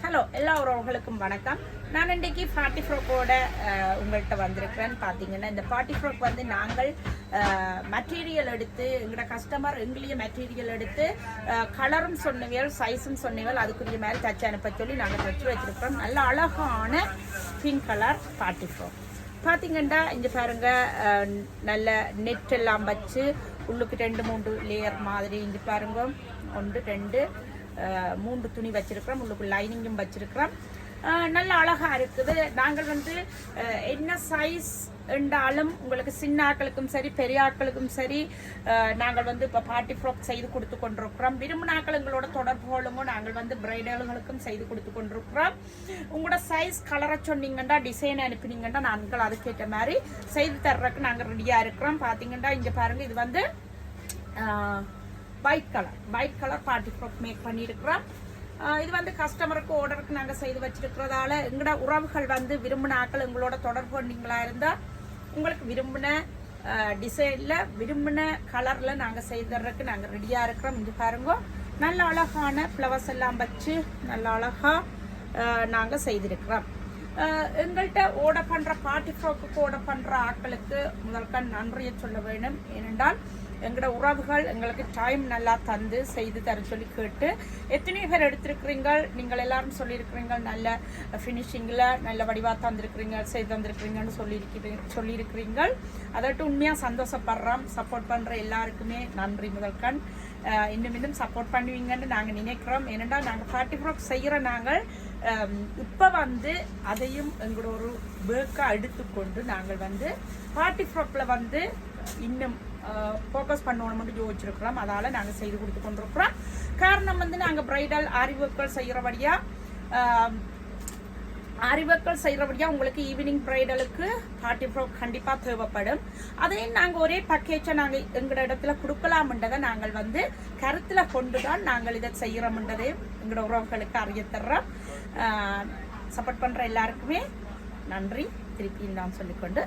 Hello எல்லா உறவுகளுக்கும் வணக்கம். நான் இன்றைக்கி பார்ட்டி ஃப்ராக்கோட உங்கள்கிட்ட வந்திருக்கிறேன். பார்த்தீங்கன்னா இந்த பார்ட்டி ஃப்ராக் வந்து நாங்கள் மெட்டீரியல் எடுத்து எங்களோட கஸ்டமர் எங்களையும் மெட்டீரியல் எடுத்து கலரும் சொன்னவியல் சைஸும் சொன்னவியல் அதுக்குரிய மாதிரி தச்சு அனுப்ப சொல்லி நாங்கள் தச்சு வச்சுருக்கிறோம். நல்ல அழகான பிங்க் கலர் பார்ட்டி ஃப்ராக். பார்த்தீங்கன்னா இங்கே பாருங்க, நல்ல நெட் எல்லாம் வச்சு உள்ளுக்கு 2-3 லேயர் மாதிரி இங்கே பாருங்க, 1 2 3 துணி வச்சிருக்கிறோம். உள்ளுக்கு லைனிங்கும் வச்சிருக்கிறோம். நல்ல அழகா இருக்குது. நாங்கள் வந்து என்ன சைஸ் என்றாலும் உங்களுக்கு சின்ன ஆட்களுக்கும் சரி பெரிய ஆட்களுக்கும் சரி நாங்கள் வந்து இப்போ பார்ட்டி ஃப்ராக் செய்து கொடுத்து கொண்டிருக்கிறோம். விரும்பினாக்கள் எங்களோட தொடர்பு கொள்ளுங்க. நாங்கள் வந்து பிரைடல்களுக்கும் செய்து கொடுத்து கொண்டிருக்கிறோம். உங்களோட சைஸ் கலரை சொன்னீங்கன்னா டிசைன் அனுப்பினீங்கன்னா நாங்கள் அதுக்கேற்ற மாதிரி செய்து தர்றதுக்கு நாங்கள் ரெடியாக இருக்கிறோம். பார்த்தீங்கன்னா இங்கே பாருங்க, இது வந்து white colour party frock make பண்ணியிருக்கிறோம். இது வந்து கஸ்டமருக்கு ஆர்டருக்கு நாங்கள் செய்து வச்சிருக்கிறதால எங்களோட உறவுகள் வந்து விரும்பின ஆக்கள் எங்களோட தொடர்பு கொண்டீங்களா இருந்தால் உங்களுக்கு விரும்பின டிசைனில் விரும்பின கலரில் நாங்கள் செய்து தர்றதுக்கு நாங்கள் ரெடியாக இருக்கிறோம். இது பாருங்க, நல்ல அழகான ஃப்ளவர்ஸ் எல்லாம் வச்சு நல்ல அழகாக நாங்கள் செய்திருக்கிறோம். எங்கள்கிட்ட ஆர்டர் பண்ணுற பார்ட்டி ஃப்ராக்கு ஆர்டர் பண்ணுற ஆட்களுக்கு முதல்க நன்றியை சொல்ல வேண்டும். ஏனென்றால் எங்களோட உறவுகள் எங்களுக்கு டைம் நல்லா தந்து செய்து தர சொல்லி கேட்டு எத்தனையோ பேர் எடுத்திருக்கிறீங்க. நீங்கள் எல்லாரும் சொல்லியிருக்கிறீங்க நல்ல ஃபினிஷிங்கில் நல்ல வடிவாக தந்திருக்கிறீங்க, செய்து தந்திருக்கிறீங்கன்னு சொல்லியிருக்கிறீங்க. அதற்கு உண்மையாக சந்தோஷப்படுறோம். சப்போர்ட் பண்ணுற எல்லாருக்குமே நன்றி முதல்கண். இன்னும் சப்போர்ட் பண்ணுவீங்கன்னு நாங்கள் நினைக்கிறோம். ஏனென்றால் நாங்கள் பார்ட்டி ஃப்ராக் செய்கிற நாங்கள் இப்போ வந்து அதையும் எங்களோட ஒரு ஒர்க்கை எடுத்துக்கொண்டு நாங்கள் வந்து பார்ட்டி ஃப்ராக்கில் வந்து இன்னும் ஃபோக்கஸ் பண்ணணும்னு யோசிச்சிருக்கிறோம். அதால் நாங்கள் செய்து கொடுத்து கொண்டிருக்கிறோம். காரணம் வந்து நாங்கள் பிரைடல் ஆரிவர்க்கள் செய்கிறபடியாக உங்களுக்கு ஈவினிங் பிரைடலுக்கு பார்ட்டி ஃப்ராக் கண்டிப்பாக தேவைப்படும். அதையும் நாங்கள் ஒரே பேக்கேஜை நாங்கள் எங்களோட இடத்துல கொடுக்கலாம்ன்றதை நாங்கள் வந்து கருத்தில் கொண்டு தான் நாங்கள் இதை செய்கிறோம்ன்றதையும் எங்களோட உறவுகளுக்கு அறிய தர்றோம். சப்போர்ட் பண்ணுற எல்லாருக்குமே நன்றி திருப்பி நான் சொல்லிக்கொண்டு